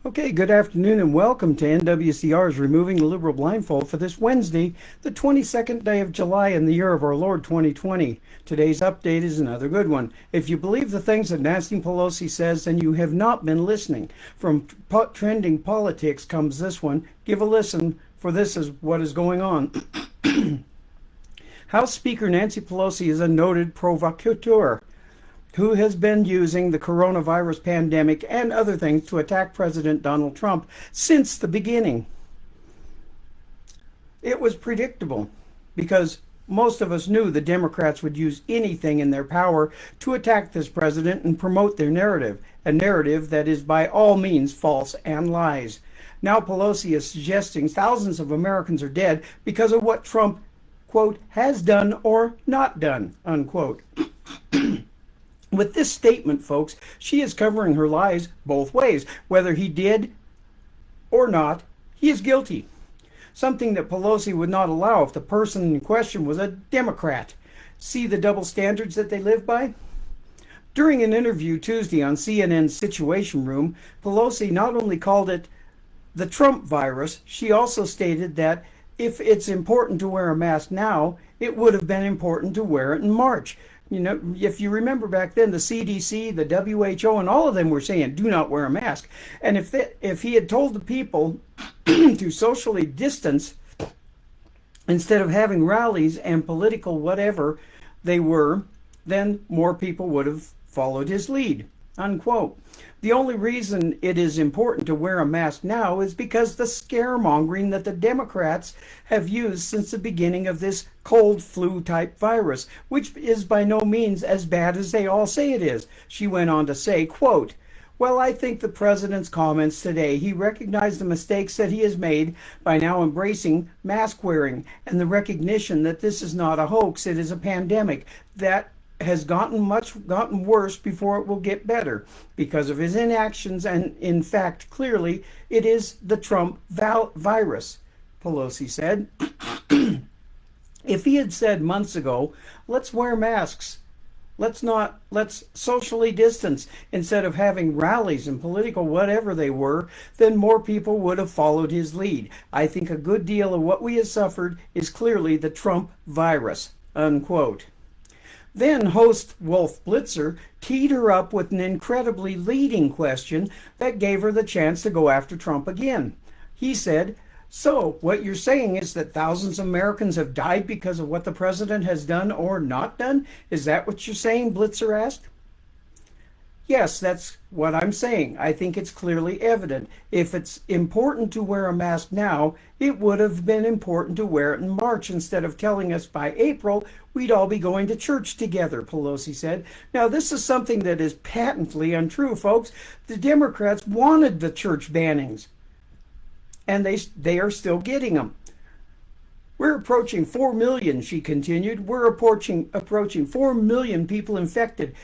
Okay, good afternoon and welcome to NWCR's Removing the Liberal Blindfold for this Wednesday, the 22nd day of July in the year of our Lord 2020. Today's update is another good one. If you believe the things that Nancy Pelosi says, then you have not been listening. From trending politics comes this one. Give a listen, for this is what is going on. House Speaker Nancy Pelosi is a noted provocateur who has been using the coronavirus pandemic and other things to attack President Donald Trump since the beginning. It was predictable because most of us knew the Democrats would use anything in their power to attack this president and promote their narrative, a narrative that is by all means false and lies. Now Pelosi is suggesting thousands of Americans are dead because of what Trump, quote, has done or not done, unquote. With this statement, folks, she is covering her lies both ways. Whether he did or not, he is guilty. Something that Pelosi would not allow if the person in question was a Democrat. See the double standards that they live by? During an interview Tuesday on CNN's Situation Room, Pelosi not only called it the Trump virus, she also stated that if it's important to wear a mask now, it would have been important to wear it in March. You know, if you remember back then, the CDC, the WHO, and all of them were saying, do not wear a mask. And if he had told the people to socially distance instead of having rallies and political whatever they were, then more people would have followed his lead, unquote. The only reason it is important to wear a mask now is because the scaremongering that the Democrats have used since the beginning of this cold flu type virus, which is by no means as bad as they all say it is. She went on to say, quote, well, I think the president's comments today, he recognized the mistakes that he has made by now embracing mask wearing and the recognition that this is not a hoax, it is a pandemic that has gotten worse before it will get better because of his inactions, and in fact, clearly, it is the Trump virus, Pelosi said. If he had said months ago, let's wear masks, let's socially distance instead of having rallies and political whatever they were, then more people would have followed his lead. I think a good deal of what we have suffered is clearly the Trump virus, unquote. Then host Wolf Blitzer teed her up with an incredibly leading question that gave her the chance to go after Trump again. He said, so what you're saying is that thousands of Americans have died because of what the president has done or not done? Is that what you're saying? Blitzer asked. Yes, that's what I'm saying. I think it's clearly evident. If it's important to wear a mask now, it would have been important to wear it in March instead of telling us by April we'd all be going to church together, Pelosi said. Now, this is something that is patently untrue, folks. The Democrats wanted the church bannings, and they are still getting them. We're approaching 4 million, she continued. We're approaching 4 million people infected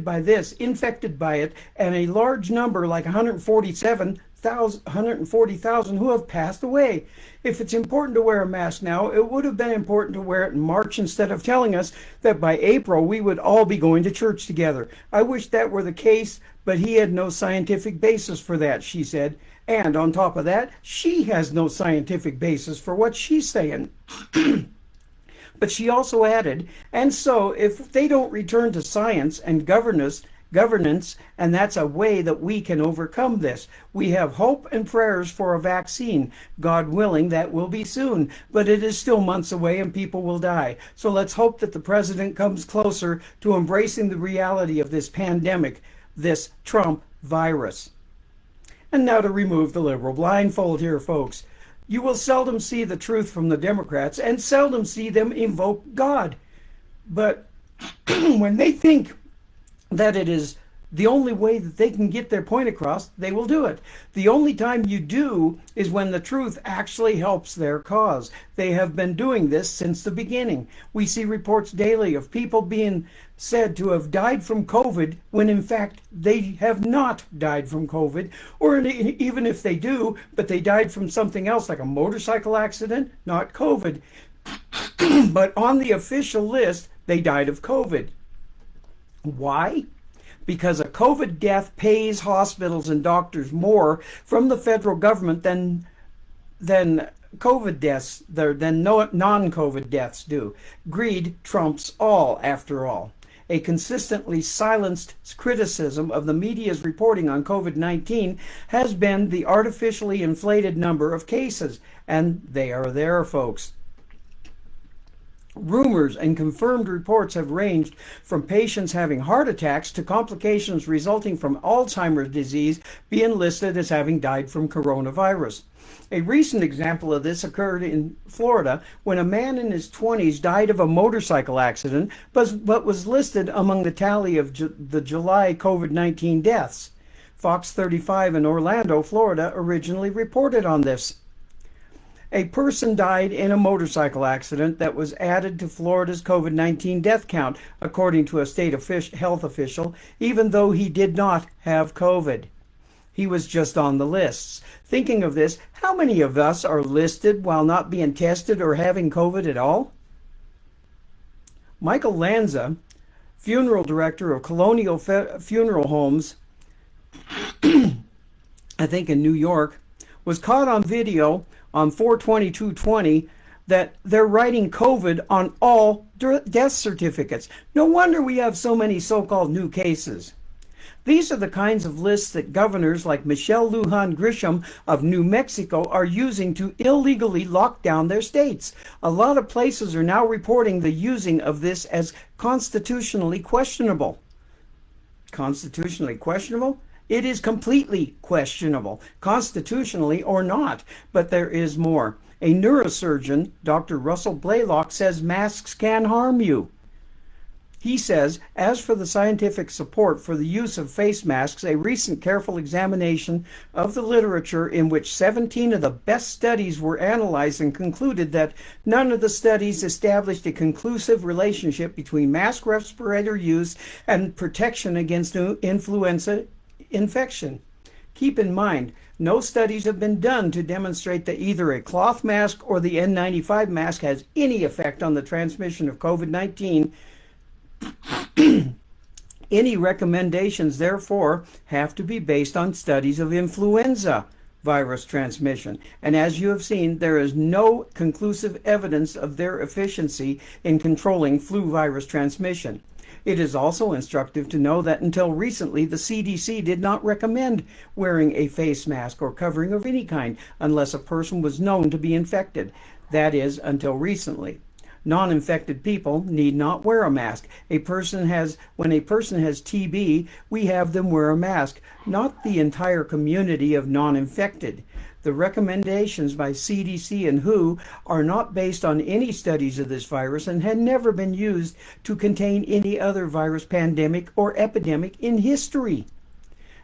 by this, infected by it, and a large number, like 140,000 who have passed away. If it's important to wear a mask now, it would have been important to wear it in March instead of telling us that by April we would all be going to church together. I wish that were the case, but he had no scientific basis for that, she said. And on top of that, she has no scientific basis for what she's saying. But she also added, and so if they don't return to science and governance, and that's a way that we can overcome this. We have hope and prayers for a vaccine. God willing, that will be soon, but it is still months away and people will die. So let's hope that the president comes closer to embracing the reality of this pandemic, this Trump virus. And now to remove the liberal blindfold here, folks. You will seldom see the truth from the Democrats and seldom see them invoke God. But when they think that it is the only way that they can get their point across, they will do it. The only time you do is when the truth actually helps their cause. They have been doing this since the beginning. We see reports daily of people being said to have died from COVID when in fact they have not died from COVID, or even if they do, but they died from something else like a motorcycle accident, not COVID. But on the official list, they died of COVID. Why? because a COVID death pays hospitals and doctors more from the federal government than COVID deaths, than non-COVID deaths do. Greed trumps all, after all. A consistently silenced criticism of the media's reporting on COVID-19 has been the artificially inflated number of cases, and they are there, folks. Rumors and confirmed reports have ranged from patients having heart attacks to complications resulting from Alzheimer's disease being listed as having died from coronavirus. A recent example of this occurred in Florida when a man in his 20s died of a motorcycle accident, but was listed among the tally of the July COVID-19 deaths. Fox 35 in Orlando, Florida, originally reported on this. A person died in a motorcycle accident that was added to Florida's COVID-19 death count, according to a state health official, even though he did not have COVID. He was just on the lists. Thinking of this, how many of us are listed while not being tested or having COVID at all? Michael Lanza, funeral director of Colonial Funeral Homes, I think in New York, was caught on video on 4/22/20 that they're writing COVID on all death certificates. No wonder we have so many so-called new cases. These are the kinds of lists that governors like Michelle Lujan Grisham of New Mexico are using to illegally lock down their states. A lot of places are now reporting the using of this as constitutionally questionable. Constitutionally questionable? It is completely questionable, constitutionally or not, but there is more. A neurosurgeon, Dr. Russell Blaylock, says masks can harm you. He says, as for the scientific support for the use of face masks, a recent careful examination of the literature in which 17 of the best studies were analyzed and concluded that none of the studies established a conclusive relationship between mask respirator use and protection against influenza infection. Keep in mind, no studies have been done to demonstrate that either a cloth mask or the N95 mask has any effect on the transmission of COVID-19. Any recommendations, therefore, have to be based on studies of influenza virus transmission. And as you have seen, there is no conclusive evidence of their efficiency in controlling flu virus transmission. It is also instructive to know that until recently, the CDC did not recommend wearing a face mask or covering of any kind unless a person was known to be infected. That is, until recently. Non-infected people need not wear a mask. When a person has TB, we have them wear a mask, not the entire community of non-infected. The recommendations by CDC and WHO are not based on any studies of this virus and had never been used to contain any other virus pandemic or epidemic in history.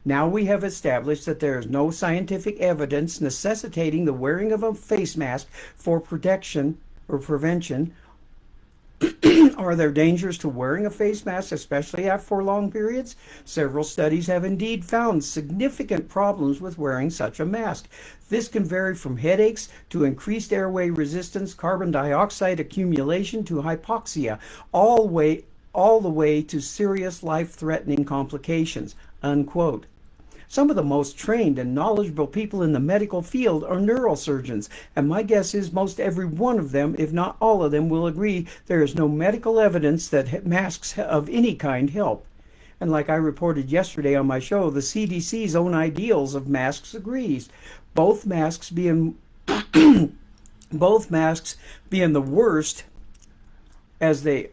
Now we have established that there is no scientific evidence necessitating the wearing of a face mask for protection or prevention. Are there dangers to wearing a face mask, especially for long periods? Several studies have indeed found significant problems with wearing such a mask. This can vary from headaches to increased airway resistance, carbon dioxide accumulation to hypoxia, all the way to serious life-threatening complications, unquote. Some of the most trained and knowledgeable people in the medical field are neurosurgeons, and my guess is most every one of them, if not all of them, will agree there is no medical evidence that masks of any kind help. And like I reported yesterday on my show, the CDC's own ideals of masks agrees. Both masks being the worst, as they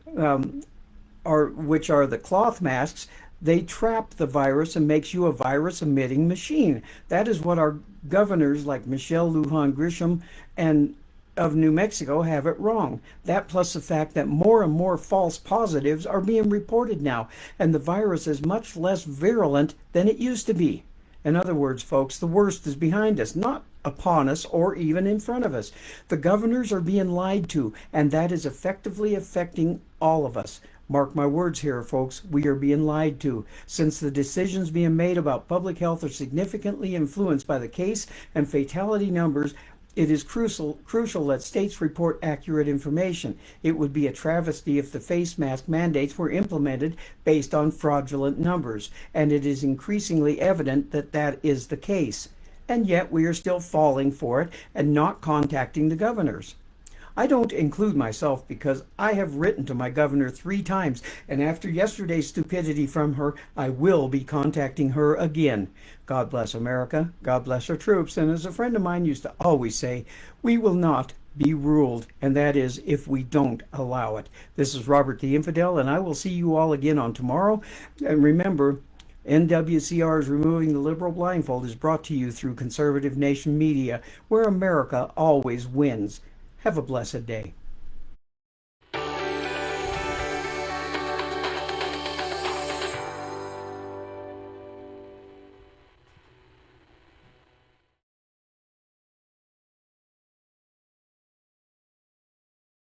which are the cloth masks. They trap the virus and makes you a virus-emitting machine. That is what our governors like Michelle Lujan Grisham and of New Mexico have it wrong. That plus the fact that more and more false positives are being reported now, and the virus is much less virulent than it used to be. In other words, folks, the worst is behind us, not upon us or even in front of us. The governors are being lied to, and that is effectively affecting all of us. Mark my words here, folks, we are being lied to. Since the decisions being made about public health are significantly influenced by the case and fatality numbers, It is crucial that states report accurate information. It would be a travesty if the face mask mandates were implemented based on fraudulent numbers, and it is increasingly evident that that is the case. And yet we are still falling for it and not contacting the governors. I don't include myself because I have written to my governor 3 times, and after yesterday's stupidity from her, I will be contacting her again. God bless America, God bless our troops, and as a friend of mine used to always say, we will not be ruled, and that is if we don't allow it. This is Robert the Infidel, and I will see you all again on tomorrow. And remember, NWCR's Removing the Liberal Blindfold is brought to you through Conservative Nation Media, where America always wins. Have a blessed day.